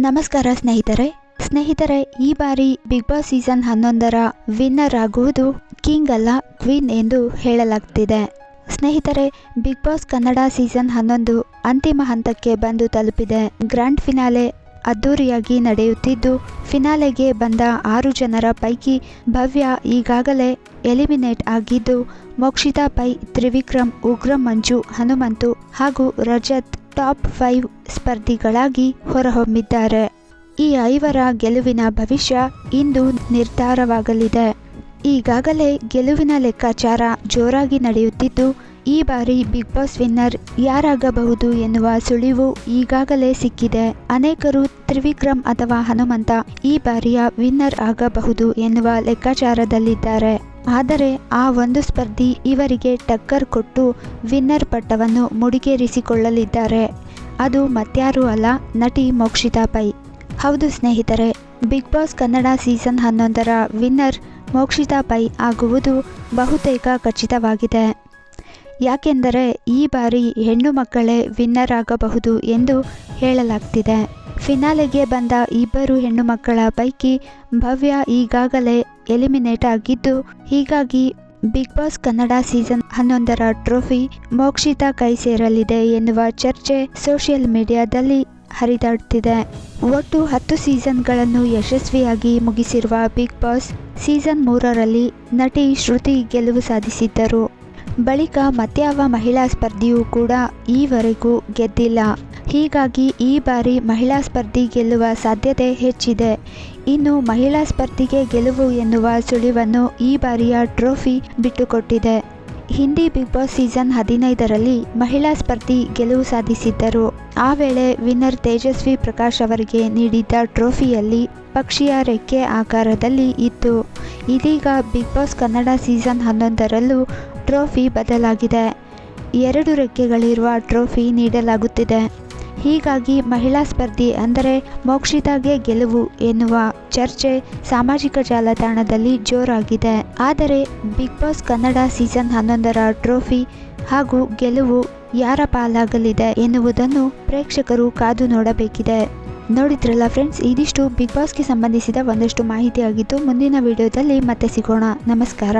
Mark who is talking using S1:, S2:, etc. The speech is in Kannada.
S1: ನಮಸ್ಕಾರ ಸ್ನೇಹಿತರೆ ಈ ಬಾರಿ ಬಿಗ್ ಬಾಸ್ ಸೀಸನ್ 11ರ ವಿನ್ನರ್ ಆಗುವುದು ಕಿಂಗ್ ಅಲ್ಲ ಕ್ವೀನ್ ಎಂದು ಹೇಳಲಾಗ್ತಿದೆ. ಸ್ನೇಹಿತರೆ, ಬಿಗ್ ಬಾಸ್ ಕನ್ನಡ ಸೀಸನ್ 11 ಅಂತಿಮ ಹಂತಕ್ಕೆ ಬಂದು ತಲುಪಿದೆ. ಗ್ರ್ಯಾಂಡ್ ಫಿನಾಲೆ ಅದ್ದೂರಿಯಾಗಿ ನಡೆಯುತ್ತಿದ್ದು, ಫಿನಾಲೆಗೆ ಬಂದ 6 ಜನರ ಪೈಕಿ ಭವ್ಯ ಈಗಾಗಲೇ ಎಲಿಮಿನೇಟ್ ಆಗಿದ್ದು, ಮೋಕ್ಷಿತಾ ಪೈ, ತ್ರಿವಿಕ್ರಮ್, ಉಗ್ರಂ ಮಂಜು, ಹನುಮಂತು ಹಾಗೂ ರಜತ್ ಟಾಪ್ 5 ಸ್ಪರ್ಧಿಗಳಾಗಿ ಹೊರಹೊಮ್ಮಿದ್ದಾರೆ. ಈ 5ರ ಗೆಲುವಿನ ಭವಿಷ್ಯ ಇಂದು ನಿರ್ಧಾರವಾಗಲಿದೆ. ಈಗಾಗಲೇ ಗೆಲುವಿನ ಲೆಕ್ಕಾಚಾರ ಜೋರಾಗಿ ನಡೆಯುತ್ತಿದ್ದು, ಈ ಬಾರಿ ಬಿಗ್ ಬಾಸ್ ವಿನ್ನರ್ ಯಾರಾಗಬಹುದು ಎನ್ನುವ ಸುಳಿವು ಈಗಾಗಲೇ ಸಿಕ್ಕಿದೆ. ಅನೇಕರು ತ್ರಿವಿಕ್ರಮ್ ಅಥವಾ ಹನುಮಂತ ಈ ಬಾರಿಯ ವಿನ್ನರ್ ಆಗಬಹುದು ಎನ್ನುವ ಲೆಕ್ಕಾಚಾರದಲ್ಲಿದ್ದಾರೆ. ಆದರೆ ಆ ಒಂದು ಸ್ಪರ್ಧಿ ಇವರಿಗೆ ಟಕ್ಕರ್ ಕೊಟ್ಟು ವಿನ್ನರ್ ಪಟ್ಟವನ್ನು ಮುಡಿಗೇರಿಸಿಕೊಳ್ಳಲಿದ್ದಾರೆ. ಅದು ಮತ್ಯಾರೂ ಅಲ್ಲ, ನಟಿ ಮೋಕ್ಷಿತಾ ಪೈ. ಹೌದು ಸ್ನೇಹಿತರೆ, ಬಿಗ್ ಬಾಸ್ ಕನ್ನಡ ಸೀಸನ್ 11ರ ವಿನ್ನರ್ ಮೋಕ್ಷಿತಾ ಪೈ ಆಗುವುದು ಬಹುತೇಕ ಖಚಿತವಾಗಿದೆ. ಯಾಕೆಂದರೆ ಈ ಬಾರಿ ಹೆಣ್ಣು ಮಕ್ಕಳೇ ವಿನ್ನರ್ ಆಗಬಹುದು ಎಂದು ಹೇಳಲಾಗ್ತಿದೆ. ಫಿನಾಲೆಗೆ ಬಂದ 2 ಹೆಣ್ಣು ಮಕ್ಕಳ ಪೈಕಿ ಭವ್ಯ ಈಗಾಗಲೇ ಎಲಿಮಿನೇಟ್ ಆಗಿದ್ದು, ಹೀಗಾಗಿ ಬಿಗ್ ಬಾಸ್ ಕನ್ನಡ ಸೀಸನ್ 11ರ ಟ್ರೋಫಿ ಮೋಕ್ಷಿತಾ ಕೈ ಸೇರಲಿದೆ ಎನ್ನುವ ಚರ್ಚೆ ಸೋಷಿಯಲ್ ಮೀಡಿಯಾದಲ್ಲಿ ಹರಿದಾಡ್ತಿದೆ. ಒಟ್ಟು 10 ಸೀಸನ್ಗಳನ್ನು ಯಶಸ್ವಿಯಾಗಿ ಮುಗಿಸಿರುವ ಬಿಗ್ ಬಾಸ್ ಸೀಸನ್ 3ರಲ್ಲಿ ನಟಿ ಶ್ರುತಿ ಗೆಲುವು ಸಾಧಿಸಿದ್ದರು. ಬಳಿಕ ಮತ್ಯಾವ ಮಹಿಳಾ ಸ್ಪರ್ಧಿಯೂ ಕೂಡ ಈವರೆಗೂ ಗೆದ್ದಿಲ್ಲ. ಹೀಗಾಗಿ ಈ ಬಾರಿ ಮಹಿಳಾ ಸ್ಪರ್ಧಿ ಗೆಲ್ಲುವ ಸಾಧ್ಯತೆ ಹೆಚ್ಚಿದೆ. ಇನ್ನು ಮಹಿಳಾ ಸ್ಪರ್ಧಿಗೆ ಗೆಲುವು ಎನ್ನುವ ಸುಳಿವನ್ನು ಈ ಬಾರಿಯ ಟ್ರೋಫಿ ಬಿಟ್ಟುಕೊಟ್ಟಿದೆ. ಹಿಂದಿ ಬಿಗ್ ಬಾಸ್ ಸೀಸನ್ 15ರಲ್ಲಿ ಮಹಿಳಾ ಸ್ಪರ್ಧಿ ಗೆಲುವು ಸಾಧಿಸಿದ್ದರು. ಆ ವೇಳೆ ವಿನ್ನರ್ ತೇಜಸ್ವಿ ಪ್ರಕಾಶ್ ಅವರಿಗೆ ನೀಡಿದ್ದ ಟ್ರೋಫಿಯಲ್ಲಿ ಪಕ್ಷಿಯ ರೆಕ್ಕೆ ಆಕಾರದಲ್ಲಿ ಇತ್ತು. ಇದೀಗ ಬಿಗ್ ಬಾಸ್ ಕನ್ನಡ ಸೀಸನ್ 11ರಲ್ಲೂ ಟ್ರೋಫಿ ಬದಲಾಗಿದೆ. 2 ರೆಕ್ಕೆಗಳಿರುವ ಟ್ರೋಫಿ ನೀಡಲಾಗುತ್ತಿದೆ. ಹೀಗಾಗಿ ಮಹಿಳಾ ಸ್ಪರ್ಧಿ ಅಂದರೆ ಮೋಕ್ಷಿತಾಗೆ ಗೆಲುವು ಎನ್ನುವ ಚರ್ಚೆ ಸಾಮಾಜಿಕ ಜಾಲತಾಣದಲ್ಲಿ ಜೋರಾಗಿದೆ. ಆದರೆ ಬಿಗ್ ಬಾಸ್ ಕನ್ನಡ ಸೀಸನ್ 11ರ ಟ್ರೋಫಿ ಹಾಗೂ ಗೆಲುವು ಯಾರ ಪಾಲಾಗಲಿದೆ ಎನ್ನುವುದನ್ನು ಪ್ರೇಕ್ಷಕರು ಕಾದು ನೋಡಬೇಕಿದೆ. ನೋಡಿದ್ರಲ್ಲ ಫ್ರೆಂಡ್ಸ್, ಇದಿಷ್ಟು ಬಿಗ್ ಬಾಸ್ಗೆ ಸಂಬಂಧಿಸಿದ ಒಂದಷ್ಟು ಮಾಹಿತಿ ಆಗಿದ್ದು, ಮುಂದಿನ ವಿಡಿಯೋದಲ್ಲಿ ಮತ್ತೆ ಸಿಗೋಣ. ನಮಸ್ಕಾರ.